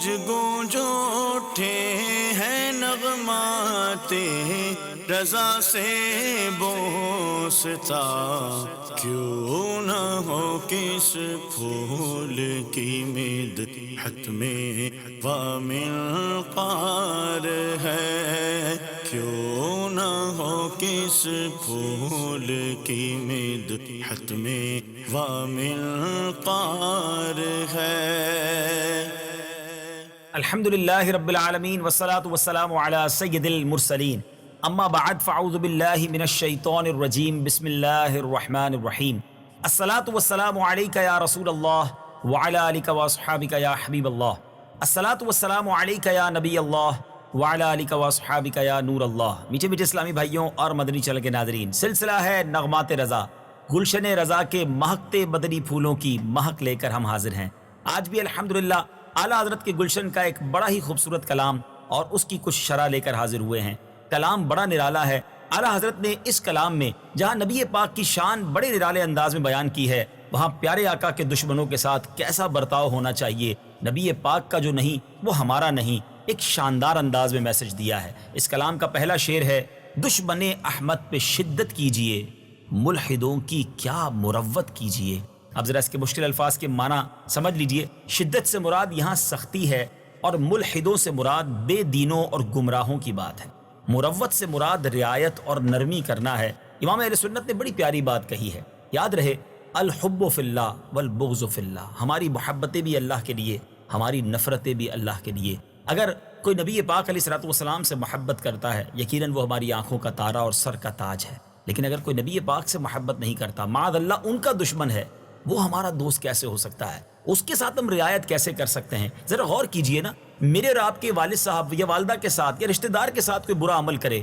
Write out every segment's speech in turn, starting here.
گونج گونج اٹھے ہیں نغمات رضا سے بوستا، کیوں نہ ہو کس پھول کی مدحت میں وامل قار ہے، کیوں نہ ہو کس پھول کی مدحت میں وامل قار ہے۔ الحمدللہ رب العالمین والصلاة والسلام علی سید المرسلین، اما بعد فاعوذ باللہ من الشیطان الرجیم، بسم اللہ الرحمن الرحیم۔ الصلاة والسلام علیک یا رسول اللہ وعلی آلک واصحابک یا حبیب اللہ، الصلاة والسلام علیک یا نبی اللہ وعلی آلک واصحابک یا نور اللہ۔ میٹھے میٹھے اسلامی بھائیوں اور مدنی چینل کے ناظرین، سلسلہ ہے نغمات رضا، گلشن رضا کے مہکتے مدنی پھولوں کی مہک لے کر ہم حاضر ہیں۔ آج بھی الحمدللہ اعلیٰ حضرت کے گلشن کا ایک بڑا ہی خوبصورت کلام اور اس کی کچھ شرح لے کر حاضر ہوئے ہیں۔ کلام بڑا نرالا ہے۔ اعلیٰ حضرت نے اس کلام میں جہاں نبی پاک کی شان بڑے نرالے انداز میں بیان کی ہے، وہاں پیارے آقا کے دشمنوں کے ساتھ کیسا برتاؤ ہونا چاہیے، نبی پاک کا جو نہیں وہ ہمارا نہیں، ایک شاندار انداز میں میسج دیا ہے۔ اس کلام کا پہلا شعر ہے: دشمن احمد پہ شدت کیجئے، ملحدوں کی کیا مروت کیجئے۔ اب ذرا اس کے مشکل الفاظ کے معنی سمجھ لیجئے۔ شدت سے مراد یہاں سختی ہے، اور ملحدوں سے مراد بے دینوں اور گمراہوں کی بات ہے۔ مروت سے مراد رعایت اور نرمی کرنا ہے۔ امام اہل سنت نے بڑی پیاری بات کہی ہے، یاد رہے: الحب فی اللہ والبغض فی اللہ۔ ہماری محبتیں بھی اللہ کے لیے، ہماری نفرتیں بھی اللہ کے لیے۔ اگر کوئی نبی پاک علیہ الصلوۃ والسلام سے محبت کرتا ہے، یقیناً وہ ہماری آنکھوں کا تارا اور سر کا تاج ہے، لیکن اگر کوئی نبی پاک سے محبت نہیں کرتا، معاذ اللہ ان کا دشمن ہے، وہ ہمارا دوست کیسے ہو سکتا ہے؟ اس کے ساتھ ہم رعایت کیسے کر سکتے ہیں؟ ذرا غور کیجئے نا، میرے اور آپ کے والد صاحب یا والدہ کے ساتھ یا رشتہ دار کے ساتھ کوئی برا عمل کرے،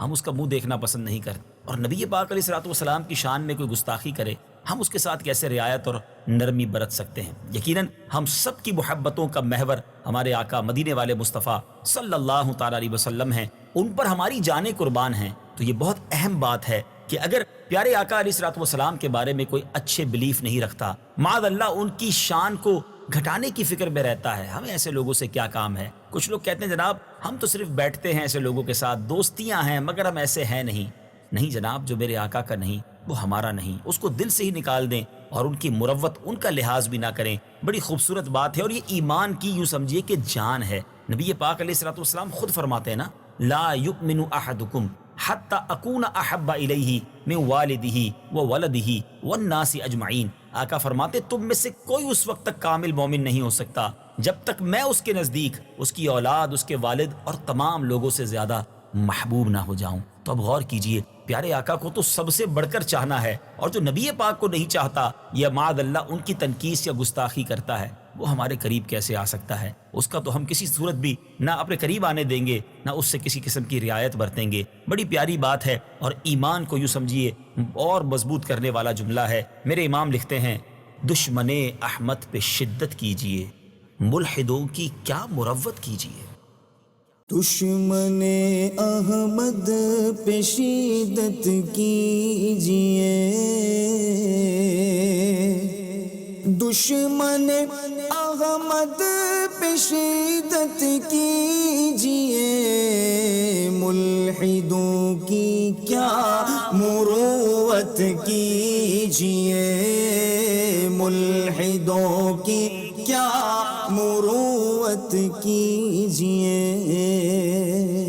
ہم اس کا منہ دیکھنا پسند نہیں کرتے، اور نبی پاک علیہ الصلوۃ والسلام کی شان میں کوئی گستاخی کرے، ہم اس کے ساتھ کیسے رعایت اور نرمی برت سکتے ہیں؟ یقیناً ہم سب کی محبتوں کا محور ہمارے آقا مدینے والے مصطفیٰ صلی اللہ تعالیٰ علیہ وسلم ہیں، ان پر ہماری جانیں قربان ہیں۔ تو یہ بہت اہم بات ہے کہ اگر پیارے آقا علیہ الصلوۃ والسلام کے بارے میں کوئی اچھے بلیف نہیں رکھتا، معاذ اللہ ان کی شان کو گھٹانے کی فکر میں رہتا ہے، ہمیں ایسے لوگوں سے کیا کام ہے؟ کچھ لوگ کہتے ہیں جناب ہم تو صرف بیٹھتے ہیں ایسے لوگوں کے ساتھ، دوستیاں ہیں، مگر ہم ایسے ہیں نہیں۔ نہیں جناب، جو میرے آقا کا نہیں وہ ہمارا نہیں، اس کو دل سے ہی نکال دیں اور ان کی مروت، ان کا لحاظ بھی نہ کریں۔ بڑی خوبصورت بات ہے، اور یہ ایمان کی یوں سمجھیے کہ جان ہے۔ نبی پاک علیہ الصلوۃ والسلام خود فرماتے ہیں نا: لا یؤمن احدکم حتی اکون احب الیہ من والدہ وولدہ والناس اجمعین۔ آقا فرماتے تم میں سے کوئی اس وقت تک کامل مومن نہیں ہو سکتا جب تک میں اس کے نزدیک، اس کی اولاد، اس کے والد اور تمام لوگوں سے زیادہ محبوب نہ ہو جاؤں۔ تو اب غور کیجئے، پیارے آقا کو تو سب سے بڑھ کر چاہنا ہے، اور جو نبی پاک کو نہیں چاہتا یا معاذ اللہ ان کی تنقیص یا گستاخی کرتا ہے، وہ ہمارے قریب کیسے آ سکتا ہے؟ اس کا تو ہم کسی صورت بھی نہ اپنے قریب آنے دیں گے، نہ اس سے کسی قسم کی رعایت برتیں گے۔ بڑی پیاری بات ہے، اور ایمان کو یوں سمجھیے اور مضبوط کرنے والا جملہ ہے۔ میرے امام لکھتے ہیں: دشمن احمد پہ شدت کیجئے، ملحدوں کی کیا مروت کیجئے۔ دشمن احمد پہ شدت کیجئے، دشمن احمد پہ شدت کیجئے، ملحدوں کی کیا مروت کیجئے، ملحدوں کی کیا مروت کیجئے۔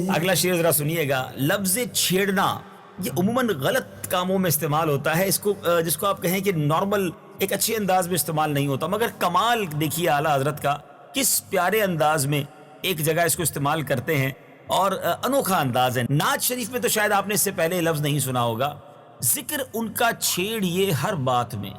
اگلا شعر ذرا سنیے گا۔ لفظ چھیڑنا یہ عموماً غلط کاموں میں استعمال ہوتا ہے، اس کو جس کو آپ کہیں کہ نارمل ایک اچھے انداز میں استعمال نہیں ہوتا، مگر کمال دیکھیے اعلیٰ حضرت کا، کس پیارے انداز میں ایک جگہ اس کو استعمال کرتے ہیں، اور انوکھا انداز ہے۔ نعت شریف میں تو شاید آپ نے اس سے پہلے یہ لفظ نہیں سنا ہوگا: ذکر ان کا چھیڑیے ہر بات میں،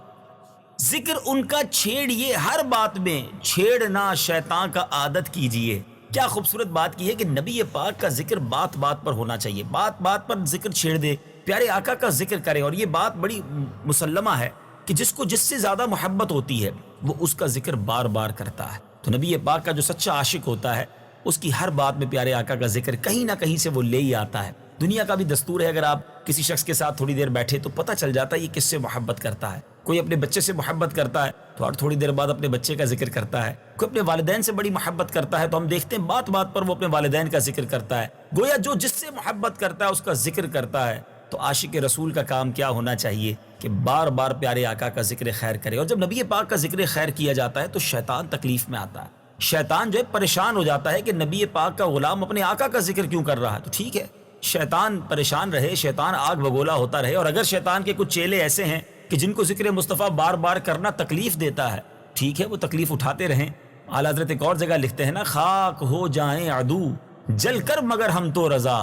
ذکر ان کا چھیڑیے ہر بات میں، چھیڑنا شیطان کا عادت کیجئے۔ کیا خوبصورت بات کی ہے کہ نبی پاک کا ذکر بات بات پر ہونا چاہیے، بات بات پر ذکر چھیڑ دے، پیارے آقا کا ذکر کرے۔ اور یہ بات بڑی مسلمہ ہے کہ جس کو جس سے زیادہ محبت ہوتی ہے وہ اس کا ذکر بار بار کرتا ہے۔ تو نبی پاک کا جو سچا عاشق ہوتا ہے اس کی ہر بات میں پیارے آقا کا ذکر کہیں نہ کہیں سے وہ لے ہی آتا ہے۔ دنیا کا بھی دستور ہے، اگر آپ کسی شخص کے ساتھ تھوڑی دیر بیٹھے تو پتہ چل جاتا ہے یہ کس سے محبت کرتا ہے۔ کوئی اپنے بچے سے محبت کرتا ہے تو اور تھوڑی دیر بعد اپنے بچے کا ذکر کرتا ہے، کوئی اپنے والدین سے بڑی محبت کرتا ہے تو ہم دیکھتے ہیں بات بات پر وہ اپنے والدین کا ذکر کرتا ہے، گویا جو جس سے محبت کرتا ہے اس کا ذکر کرتا ہے۔ تو عاشق رسول کا کام کیا ہونا چاہیے کہ بار بار پیارے آقا کا ذکر خیر کرے، اور جب نبی پاک کا ذکر خیر کیا جاتا ہے تو شیطان تکلیف میں آتا ہے، شیطان جو ہے پریشان ہو جاتا ہے کہ نبی پاک کا غلام اپنے آقا کا ذکر کیوں کر رہا ہے۔ تو ٹھیک ہے، شیطان پریشان رہے، شیطان آگ بگولا ہوتا رہے، اور اگر شیطان کے کچھ چیلے ایسے ہیں کہ جن کو ذکر مصطفیٰ بار بار کرنا تکلیف دیتا ہے، ٹھیک ہے، وہ تکلیف اٹھاتے رہیں۔ اعلیٰ حضرت ایک اور جگہ لکھتے ہیں نا، خاک ہو جائیں عدو جل کر مگر ہم تو رضا،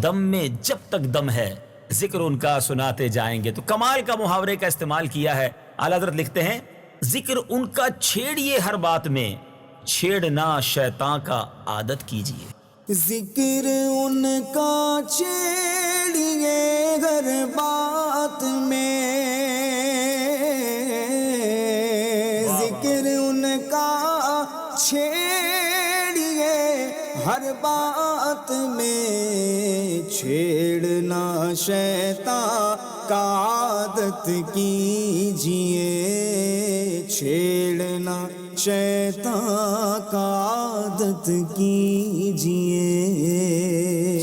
دم میں جب تک دم ہے ذکر ان کا سناتے جائیں گے۔ تو کمال کا محاورے کا استعمال کیا ہے۔ اعلیٰ حضرت لکھتے ہیں، ذکر ان کا چھیڑیے ہر بات میں، چھیڑنا شیطان کا عادت کیجیے۔ ذکر ان کا چھیڑیے ہر بات میں، ذکر ان کا چھیڑیے ہر بات میں، چھیڑنا شیطان کا عادت کیجیے، چھیڑنا شیطان کا عادت کیجیے۔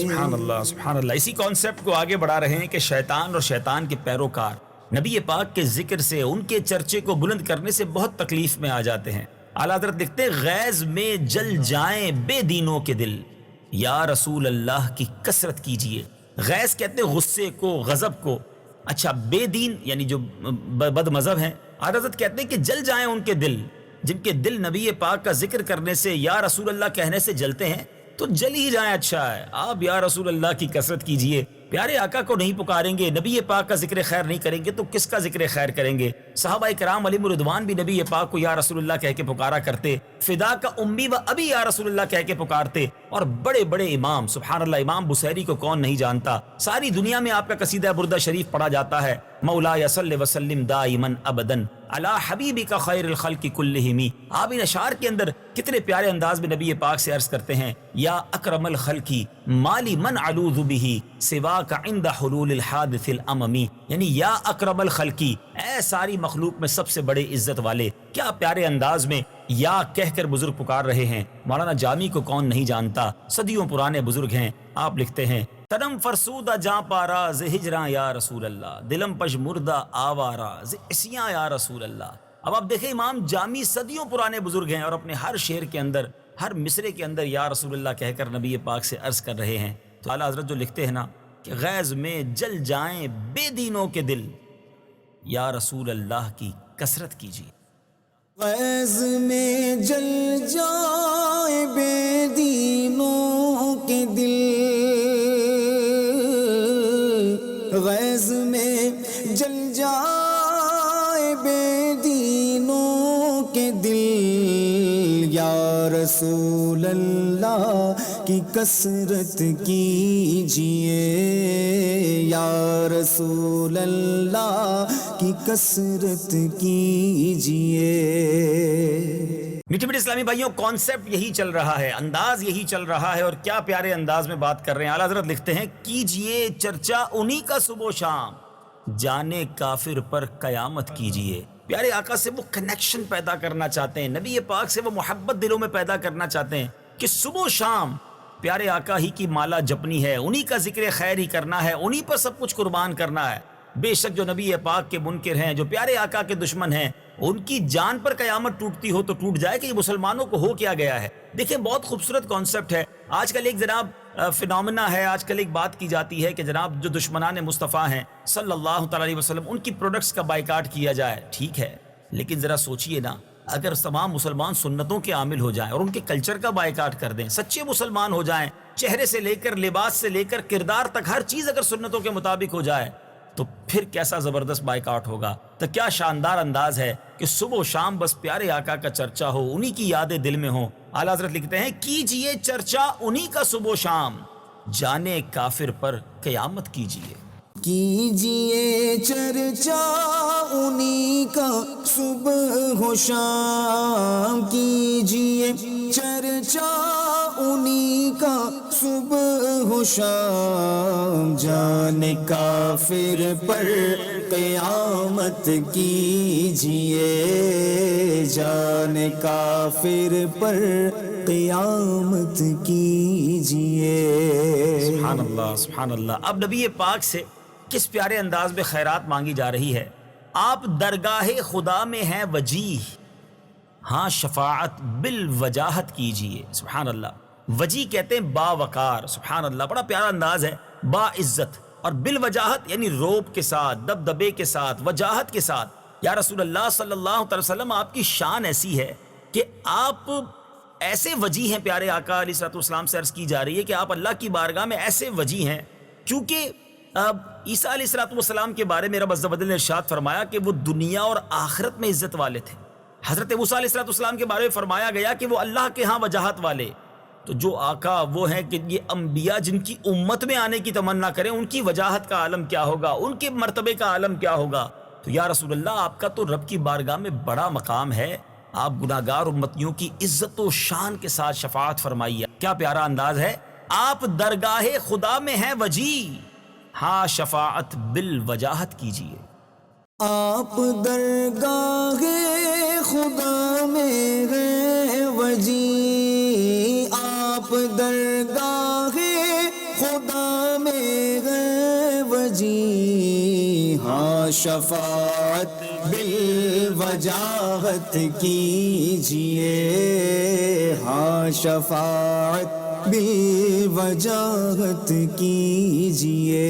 سبحان اللہ سبحان اللہ۔ اسی کانسیپٹ کو آگے بڑھا رہے ہیں کہ شیطان اور شیطان کے پیروکار نبی پاک کے ذکر سے، ان کے چرچے کو بلند کرنے سے بہت تکلیف میں آ جاتے ہیں۔ اعلیٰ حضرت لکھتے ہیں، غیظ میں جل جائیں بے دینوں کے دل، یا رسول اللہ کی کثرت کیجیے۔ غیظ کہتے ہیں غصے کو، غضب کو۔ اچھا، بے دین یعنی جو بد مذہب ہیں، اعلیٰ حضرت کہتے ہیں کہ جل جائیں ان کے دل، جن کے دل نبی پاک کا ذکر کرنے سے، یا رسول اللہ کہنے سے جلتے ہیں، تو جل ہی جائیں۔ اچھا ہے، آپ یا رسول اللہ کی کثرت کیجئے، پیارے آقا کو نہیں پکاریں گے، نبی پاک کا ذکر خیر نہیں کریں گے تو کس کا ذکر خیر کریں گے؟ صحابہ کرام علیہم رضوان بھی نبی پاک کو یا رسول اللہ کہہ کے پکارا کرتے، فدا کا امی و ابی یا رسول اللہ کہہ کے پکارتے، اور بڑے بڑے امام، سبحان اللہ، امام بصیری کو کون نہیں جانتا، ساری دنیا میں آپ کا قصیدہ بردہ شریف پڑھا جاتا ہے، مولا صلی وسلم دائما ابدا علی حبیبک خیر الخلق کلہم۔ آپ ان اشعار کے اندر کتنے پیارے انداز میں نبی پاک سے عرض کرتے ہیں، یا اکرم الخلق مالی من علوذ بہ سواک عند حلول الحادث الاممی، یعنی یا اکرم الخلق، اے ساری مخلوق میں سب سے بڑے عزت والے۔ کیا پیارے انداز میں یا کہہ کر بزرگ پکار رہے ہیں۔ مولانا جامی کو کون نہیں جانتا، صدیوں پرانے بزرگ ہیں۔ آپ لکھتے ہیں، تنم فرسودہ جاں پارا ز ہجراں یا رسول اللہ، دلم پش مردہ آوارا ز اسیاں یا رسول اللہ۔ اب آپ دیکھیں، امام جامی صدیوں پرانے بزرگ ہیں، اور اپنے ہر شعر کے اندر، ہر مصرے کے اندر یا رسول اللہ کہہ کر نبی پاک سے عرض کر رہے ہیں۔ تو اعلیٰ حضرت جو لکھتے ہیں نا کہ غیظ میں جل جائیں بے دینوں کے دل، یا رسول اللہ کی کثرت کیجیے۔ غیظ میں جل جائے بے دینوں کے دل، غیظ میں جل جائے بے دینوں کے دل، یا رسول اللہ کی کثرت کیجیے، یا رسول اللہ کی کثرت کیجیے۔ میٹھے میٹھے اسلامی بھائیوں، کانسیپٹ یہی چل رہا ہے، انداز یہی چل رہا ہے، اور کیا پیارے انداز میں بات کر رہے ہیں۔ اعلیٰ حضرت لکھتے ہیں، کیجئے چرچا انہی کا صبح و شام، جانے کافر پر قیامت کیجئے۔ پیارے آقا سے وہ کنیکشن پیدا کرنا چاہتے ہیں، نبی پاک سے وہ محبت دلوں میں پیدا کرنا چاہتے ہیں کہ صبح و شام پیارے آقا ہی کی مالا جپنی ہے، انہی کا ذکر خیر ہی کرنا ہے، انہی پر سب کچھ قربان کرنا ہے۔ بے شک جو نبی پاک کے منکر ہیں، جو پیارے آقا کے دشمن ہیں، ان کی جان پر قیامت ٹوٹتی ہو تو ٹوٹ جائے کہ یہ مسلمانوں کو ہو کیا گیا ہے۔ دیکھیں، بہت خوبصورت کانسیپٹ ہے۔ آج کل ایک جناب فینومینا ہے، آج کل ایک بات کی جاتی ہے کہ جناب جو دشمنان مصطفیٰ ہیں صلی اللہ تعالی علیہ وسلم، ان کی پروڈکٹس کا بائیکاٹ کیا جائے۔ ٹھیک ہے، لیکن ذرا سوچئے نا، اگر تمام مسلمان سنتوں کے عامل ہو جائیں اور ان کے کلچر کا بائیکاٹ کر دیں، سچے مسلمان ہو جائیں، چہرے سے لے کر لباس سے لے کر کردار تک ہر چیز اگر سنتوں کے مطابق ہو جائے، تو پھر کیسا زبردست بائیکاٹ ہوگا۔ تو کیا شاندار انداز ہے کہ صبح و شام بس پیارے آقا کا چرچا ہو، انہی کی یادیں دل میں ہوں۔ اعلیٰ حضرت لکھتے ہیں، کیجئے چرچا انہی کا صبح و شام، جانے کافر پر قیامت کیجئے۔ کیجئے چرچا انہی کا صبح و شام، کیجئے چرچا انہی کا صبح و شام، جان کافر پر قیامت کیجئے، جان کافر پر قیامت کیجئے۔ سبحان اللہ سبحان اللہ۔ اب نبی پاک سے کس پیارے انداز میں خیرات مانگی جا رہی ہے۔ آپ درگاہ خدا میں ہیں وجیح، ہاں شفاعت بالوجاہت کیجئے۔ سبحان اللہ۔ وجیح کہتے ہیں باوقار، سبحان اللہ، بڑا پیارا انداز ہے، با عزت، اور بالوجاہت یعنی روب کے ساتھ، دبدبے کے ساتھ، وجاہت کے ساتھ۔ یا رسول اللہ صلی اللہ علیہ وسلم، آپ کی شان ایسی ہے کہ آپ ایسے وجیح ہیں، پیارے آقا علیہ الصلوۃ والسلام سے عرض کی جا رہی ہے کہ آپ اللہ کی بارگاہ میں ایسے وجیح ہیں، کیونکہ عیسیٰ علیہ الصلوۃ والسلام کے بارے میں رب عز و جل نے ارشاد فرمایا کہ وہ دنیا اور آخرت میں عزت والے تھے۔ حضرت موسیٰ علیہ الصلوۃ والسلام کے بارے میں فرمایا گیا کہ وہ اللہ کے ہاں وجاہت والے۔ تو جو آقا وہ ہیں کہ یہ انبیاء جن کی امت میں آنے کی تمنا کریں، ان کی وجاہت کا عالم کیا ہوگا، ان کے مرتبے کا عالم کیا ہوگا۔ تو یا رسول اللہ، آپ کا تو رب کی بارگاہ میں بڑا مقام ہے، آپ گناہگار امتیوں کی عزت و شان کے ساتھ شفاعت فرمائیے۔ کیا پیارا انداز ہے۔ آپ درگاہ خدا میں ہیں وجیح، ہاں شفاعت بالوجاہت کیجئے۔ آپ درگاہ خدا میں ہیں وجیح، آپ درگاہ خدا میں ہیں وجیح، ہاں شفاعت بالوجاہت کیجئے، ہاں شفاعت بالوجاہت کیجئے۔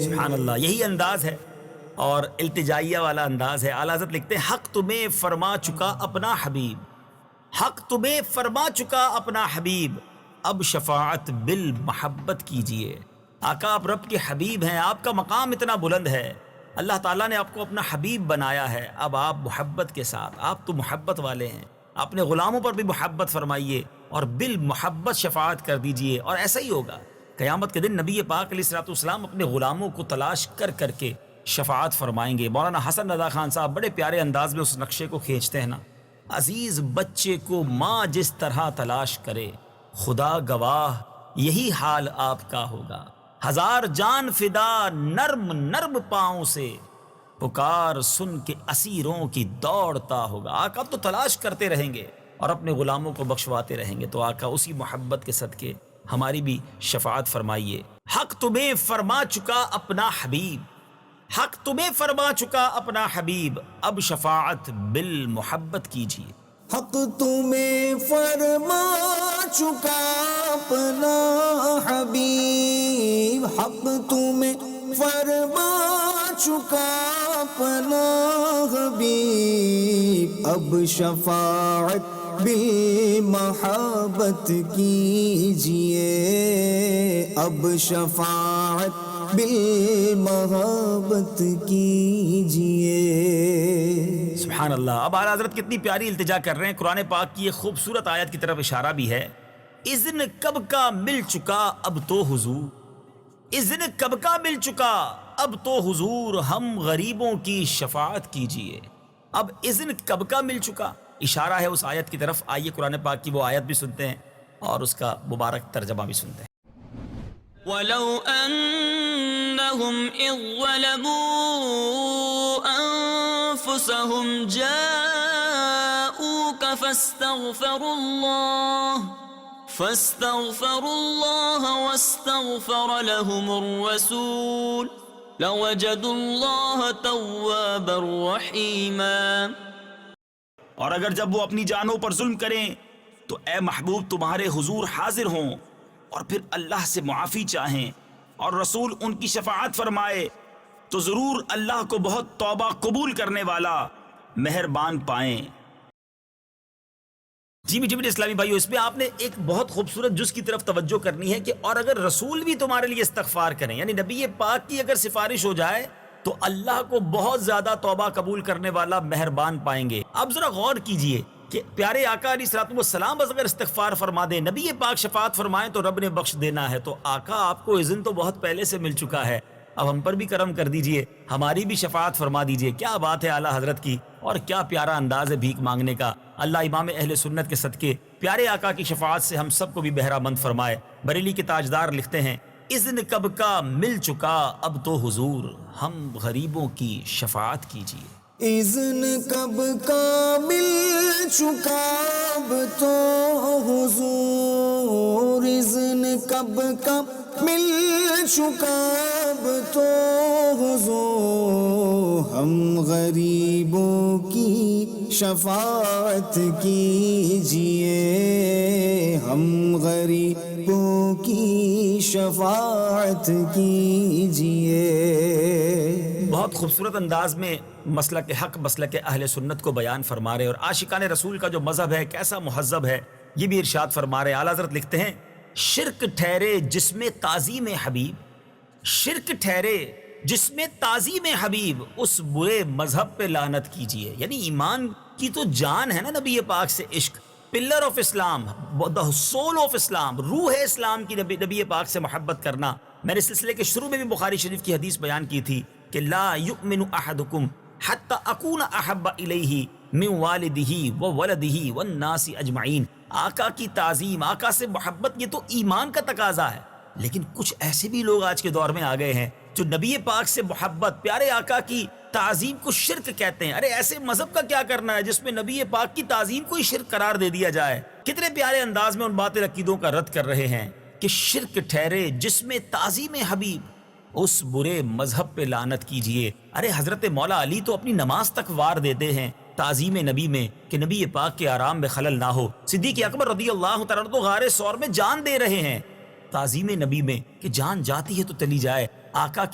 سبحان اللہ، یہی انداز ہے اور التجائیہ والا انداز ہے۔ اعلیٰ حضرت لکھتے ہیں، حق تمہیں فرما چکا اپنا حبیب، حق تمہیں فرما چکا اپنا حبیب، اب شفاعت بالمحبت کیجئے۔ آقا آپ رب کے حبیب ہیں، آپ کا مقام اتنا بلند ہے، اللہ تعالیٰ نے آپ کو اپنا حبیب بنایا ہے، اب آپ محبت کے ساتھ، آپ تو محبت والے ہیں، اپنے غلاموں پر بھی محبت فرمائیے اور بالمحبت شفاعت کر دیجئے۔ اور ایسا ہی ہوگا، قیامت کے دن نبی پاک علیہ الصلوۃ والسلام اپنے غلاموں کو تلاش کر کر کے شفاعت فرمائیں گے۔ مولانا حسن رضا خان صاحب بڑے پیارے انداز میں اس نقشے کو کھینچتے ہیں نا، عزیز بچے کو ماں جس طرح تلاش کرے، خدا گواہ یہی حال آپ کا ہوگا، ہزار جان فدا نرم نرم پاؤں سے، پکار سن کے اسیروں کی دوڑتا ہوگا۔ آقا تو تلاش کرتے رہیں گے اور اپنے غلاموں کو بخشواتے رہیں گے۔ تو آقا اسی محبت کے صدقے ہماری بھی شفاعت فرمائیے۔ حق تمہیں فرما چکا اپنا حبیب، حق تمہیں فرما چکا اپنا حبیب، اب شفاعت بالمحبت کیجیے۔ حق تمہیں فرما چکا اپنا حبیب، حق تمہیں فرما چکا اپنا حبیب، اب شفاعت بالمحبت کیجیے، اب شفاعت بالمحبت کیجیے۔ سبحان اللہ۔ اب اعلیٰ حضرت کتنی پیاری التجا کر رہے ہیں، قرآن پاک کی ایک خوبصورت آیت کی طرف اشارہ بھی ہے۔ اذن کب کا مل چکا اب تو حضور، اذن کب کا مل چکا اب تو حضور، ہم غریبوں کی شفاعت کیجیے۔ اب اذن کب کا مل چکا، اشارہ ہے اس آیت کی طرف۔ آئیے قرآن پاک کی وہ آیت بھی سنتے ہیں اور اس کا مبارک ترجمہ بھی سنتے ہیں۔ وَلَوْ أَنَّهُمْ إِذ ظَّلَمُوا أَنفُسَهُمْ جَاءُوكَ فَاسْتَغْفَرُوا اللَّهَ وَاسْتَغْفَرَ لَهُمُ الرَّسُولُ لَوَجَدُوا اللَّهَ تَوَّابًا رَحِيمًا۔ اور اگر جب وہ اپنی جانوں پر ظلم کریں تو اے محبوب تمہارے حضور حاضر ہوں اور پھر اللہ سے معافی چاہیں اور رسول ان کی شفاعت فرمائے تو ضرور اللہ کو بہت توبہ قبول کرنے والا مہربان پائیں۔ جی میٹھے اسلامی بھائیو، اس میں آپ نے ایک بہت خوبصورت جز کی طرف توجہ کرنی ہے کہ اور اگر رسول بھی تمہارے لیے استغفار کریں، یعنی نبی پاک کی اگر سفارش ہو جائے تو اللہ کو بہت زیادہ توبہ قبول کرنے والا مہربان پائیں گے۔ اب ذرا غور کیجئے کہ پیارے آقا علیہ الصلوۃ والسلام بس اگر استغفار فرما دیں، نبی پاک شفاعت فرمائیں تو رب نے بخش دینا ہے۔ تو آقا آپ کو اذن تو بہت پہلے سے مل چکا ہے، اب ہم پر بھی کرم کر دیجئے، ہماری بھی شفاعت فرما دیجئے۔ کیا بات ہے اعلیٰ حضرت کی، اور کیا پیارا انداز ہے بھیک مانگنے کا۔ اللہ امام اہل سنت کے صدقے پیارے آقا کی شفاعت سے ہم سب کو بھی بہرہ مند فرمائے۔ بریلی کے تاجدار لکھتے ہیں، اذن کب کا مل چکا اب تو حضور، ہم غریبوں کی شفاعت کیجئے۔ اذن کب کا مل چکا اب تو حضور، اذن کب کا مل چکا اب تو حضور، ہم غریبوں کی شفاعت کیجئے، ہم غریبوں کی شفاعت کیجئے۔ بہت خوبصورت انداز میں مسلک حق مسلک اہل سنت کو بیان فرما رہے، اور عاشقان رسول کا جو مذہب ہے کیسا مہذب ہے یہ بھی ارشاد فرما رہے۔ اعلیٰ حضرت لکھتے ہیں، شرک ٹھہرے جس میں تعظیم حبیب، شرک ٹھہرے جس میں تعظیم حبیب، اس برے مذہب پہ لعنت کیجئے۔ یعنی ایمان کی تو جان ہے نا نبی پاک سے عشق، pillar of Islam, the soul of Islam, روح اسلام کی نبی پاک سے محبت کرنا۔ میں نے سلسلے کے شروع میں بھی بخاری شریف کی حدیث بیان کی تھی کہ لا یؤمن احدکم حتی اکون احب الیہ من والدہ وولدہ والناس اجمعین۔ آقا کی تعظیم، آقا سے محبت، یہ تو ایمان کا تقاضا ہے۔ لیکن کچھ ایسے بھی لوگ آج کے دور میں آ گئے ہیں جو نبی پاک سے محبت، پیارے آقا کی تعظیم کو شرک کہتے ہیں۔ ارے ایسے مذہب کا کیا کرنا ہے جس میں نبی پاک کی تعظیم کو ہی شرک قرار دے دیا جائے۔ کتنے پیارے انداز میں ان باطل عقیدوں کا رد کر رہے ہیں کہ شرک ٹھہرے جس میں تعظیم حبیب، اس برے مذہب پہ لعنت کیجئے۔ ارے حضرت مولا علی تو اپنی نماز تک وار دیتے ہیں تعظیم نبی میں کہ نبی پاک کے آرام میں خلل نہ ہو۔ صدیق اکبر رضی اللہ تعالیٰ عنہ تو غار ثور میں جان دے رہے ہیں تعظیم نبی میں کہ جان جاتی ہے تو چلی جائے، آقا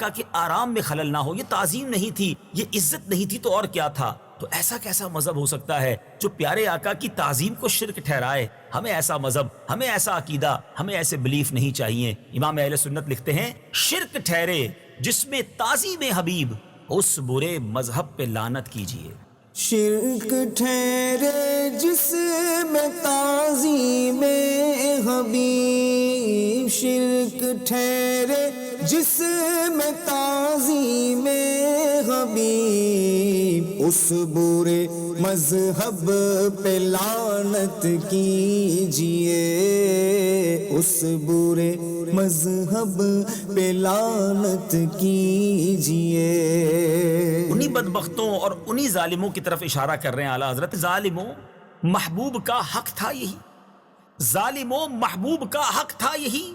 کے آرام میں خلل نہ ہو۔ یہ تعظیم نہیں تھی، یہ عزت نہیں تھی، تو اور کیا تھا؟ تو ایسا کیسا مذہب ہو سکتا ہے جو پیارے آقا کی تعظیم کو شرک ٹھہرائے؟ ہمیں ایسا مذہب، ہمیں ایسا عقیدہ، ہمیں ایسے بلیف نہیں چاہیے۔ امام اہل سنت لکھتے ہیں، شرک ٹھہرے جس میں تعظیم حبیب، اس برے مذہب پہ لعنت کیجئے۔ شرک ٹھہرے جس میں تعظیم حبیب، شرک ٹھہرے جس میں تعظیم حبیب، اس برے مذہب پہ لعنت کیجئے، اس برے مذہب پہ لعنت کیجئے۔ انہی بدبختوں اور انہی ظالموں کی طرف اشارہ کر رہے ہیں اعلیٰ حضرت۔ ظالموں، محبوب کا حق تھا یہی، ظالموں محبوب کا حق تھا یہی،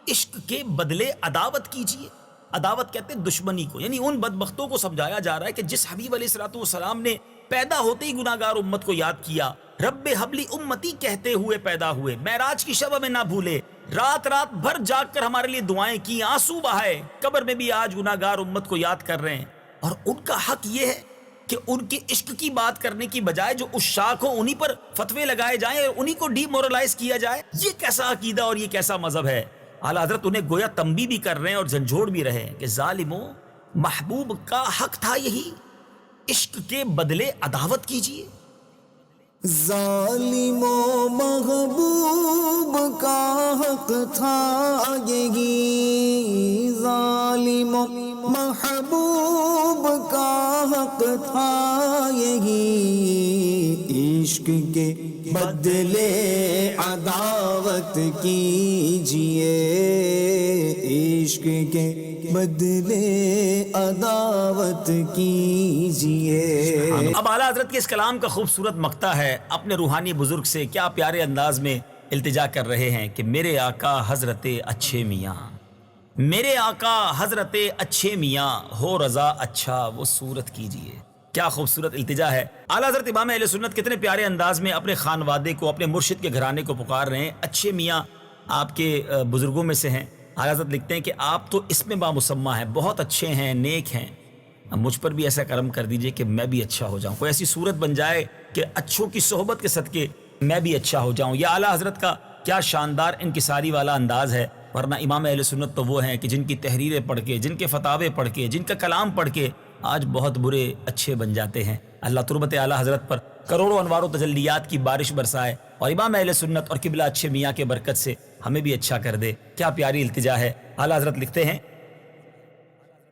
عشق کے بدلے عداوت کیجئے۔ عداوت کہتے ہیں دشمنی کو، یعنی ان بدبختوں کو سمجھایا جا رہا ہے کہ جس حبیب علیہ الصلوۃ والسلام نے پیدا ہوتے ہی گناہگار امت کو یاد کیا، رب حبلی امتی کہتے ہوئے پیدا ہوئے، معراج کی شب ہمیں نہ بھولے، رات رات بھر جاگ کر ہمارے لیے دعائیں کی، آنسو بہائے، قبر میں بھی آج گناہگار امت کو یاد کر رہے ہیں۔ اور ان کا حق یہ ہے کہ ان کے عشق کی بات کرنے کی بجائے جو عشاق ہوں انہی پر فتوے لگائے جائیں اور انہی کو ڈی مورلائز کیا جائے۔ یہ کیسا عقیدہ اور یہ کیسا مذہب ہے؟ اعلیٰ حضرت انہیں گویا تنبیہ بھی کر رہے ہیں اور جھنجھوڑ بھی رہے ہیں کہ ظالموں، محبوب کا حق تھا یہی، عشق کے بدلے عداوت کیجئے۔ ظالموں، محبوب کا حق تھا یہی، ظالموں محبوب کا حق تھا یہی، عشق کے بدلے عداوت کیجئے، عشق کے بدلے عداوت کیجئے۔ اب اعلیٰ حضرت کے اس کلام کا خوبصورت مقطع ہے، اپنے روحانی بزرگ سے کیا پیارے انداز میں التجا کر رہے ہیں کہ میرے آقا حضرت اچھے میاں، میرے آقا حضرت اچھے میاں، ہو رضا اچھا وہ صورت کیجئے۔ کیا خوبصورت التجا ہے۔ اعلیٰ حضرت امام اہل سنت کتنے پیارے انداز میں اپنے خانوادے کو، اپنے مرشد کے گھرانے کو پکار رہے ہیں۔ اچھے میاں آپ کے بزرگوں میں سے ہیں۔ اعلیٰ حضرت لکھتے ہیں کہ آپ تو اس میں بامسمہ ہیں، بہت اچھے ہیں، نیک ہیں، مجھ پر بھی ایسا کرم کر دیجئے کہ میں بھی اچھا ہو جاؤں، کوئی ایسی صورت بن جائے کہ اچھوں کی صحبت کے صدقے میں بھی اچھا ہو جاؤں۔ یہ اعلیٰ حضرت کا کیا شاندار انکساری والا انداز ہے۔ ورنہ امام اہل سنت تو وہ ہیں کہ جن کی تحریریں پڑھ کے، جن کے فتاوے پڑھ کے، جن کا کلام پڑھ کے آج بہت برے اچھے بن جاتے ہیں۔ اللہ تربت اعلیٰ حضرت پر کروڑوں انوار و تجلیات کی بارش برسائے اور امام اہل سنت اور قبلہ اچھے میاں کے برکت سے ہمیں بھی اچھا کر دے۔ کیا پیاری التجا ہے۔ اعلیٰ حضرت لکھتے ہیں،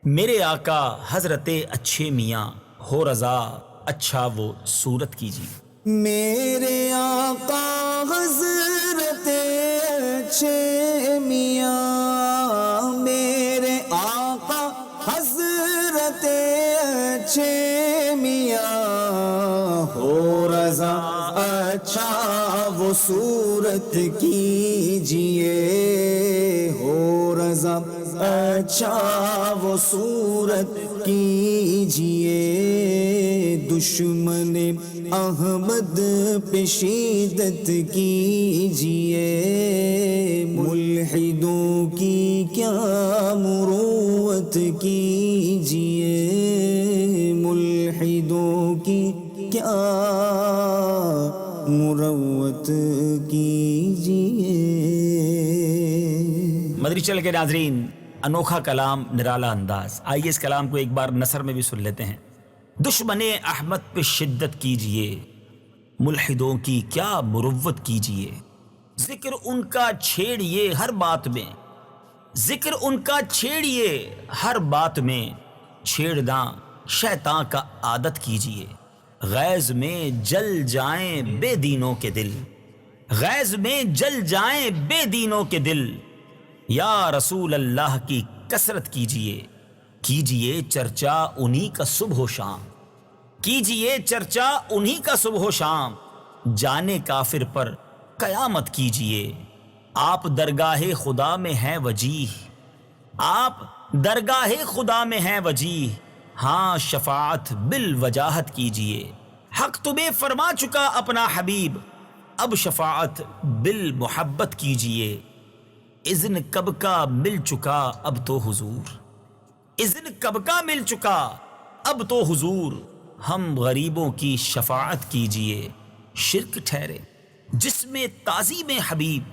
میرے آقا حضرت اچھے میاں ہو رضا اچھا وہ صورت کیجیے. میرے آقا حضرت اچھے میاں، میرے آقا حضرت اچھے میاں، ہو رضا اچھا وہ صورت کیجیے، ہو رضا اچھا وہ صورت کیجیے. دشمن احمد پہ شدت کیجیے، ملحدوں کی کیا مروت کیجیے، ملحدوں کی کیا مروت کیجیے. مدری چل کے ناظرین، انوکھا کلام، نرالا انداز. آئیے اس کلام کو ایک بار نثر میں بھی سن لیتے ہیں. دشمن احمد پہ شدت کیجئے، ملحدوں کی کیا مروت کیجئے. ذکر ان کا چھیڑیے ہر بات میں، ذکر ان کا چھیڑیے ہر بات میں، چھیڑنا شیطان کا عادت کیجئے. غیظ میں جل جائیں بے دینوں کے دل، غیظ میں جل جائیں بے دینوں کے دل. یا رسول اللہ کی کثرت کیجئے، کیجئے چرچا انہی کا صبح و شام، کیجئے چرچا انہی کا صبح و شام. جانے کافر پر قیامت کیجئے، آپ درگاہ خدا میں ہیں وجیح، آپ درگاہ خدا میں ہیں وجیح. ہاں شفاعت بالوجاہت کیجئے، حق تمہیں فرما چکا اپنا حبیب، اب شفاعت بالمحبت کیجئے. اذن کب کا مل چکا اب تو حضور، اذن کب کا مل چکا اب تو حضور. ہم غریبوں کی شفاعت کیجئے. شرک ٹھہرے جس میں تعظیم حبیب،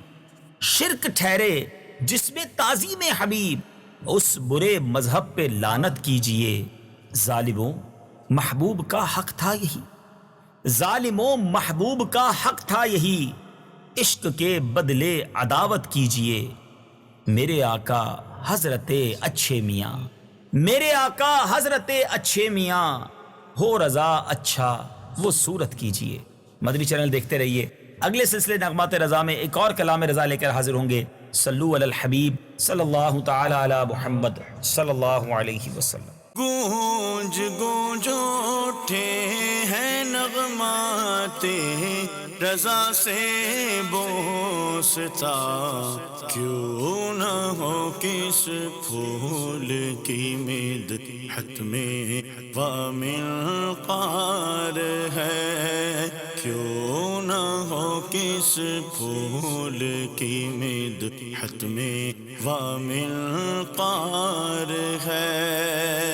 شرک ٹھہرے جس میں تعظیم حبیب، اس برے مذہب پہ لعنت کیجئے. ظالموں محبوب کا حق تھا یہی، ظالموں محبوب کا حق تھا یہی. عشق کے بدلے عداوت کیجئے. میرے آقا حضرت اچھے میاں، میرے آقا حضرت اچھے میاں، ہو رضا اچھا وہ صورت کیجئے. مدنی چینل دیکھتے رہیے. اگلے سلسلے نغمات رضا میں ایک اور کلام رضا لے کر حاضر ہوں گے. صلو علی الحبیب صلی اللہ تعالی علی محمد صلی اللہ علیہ وسلم. گونج گونج اٹھے ہیں نغمات رضا سے بوستا، کیوں نہ ہو کس پھول کی مدحت میں وامن قار ہے، کیوں نہ ہو کس پھول کی مدحت میں وامن قار ہے.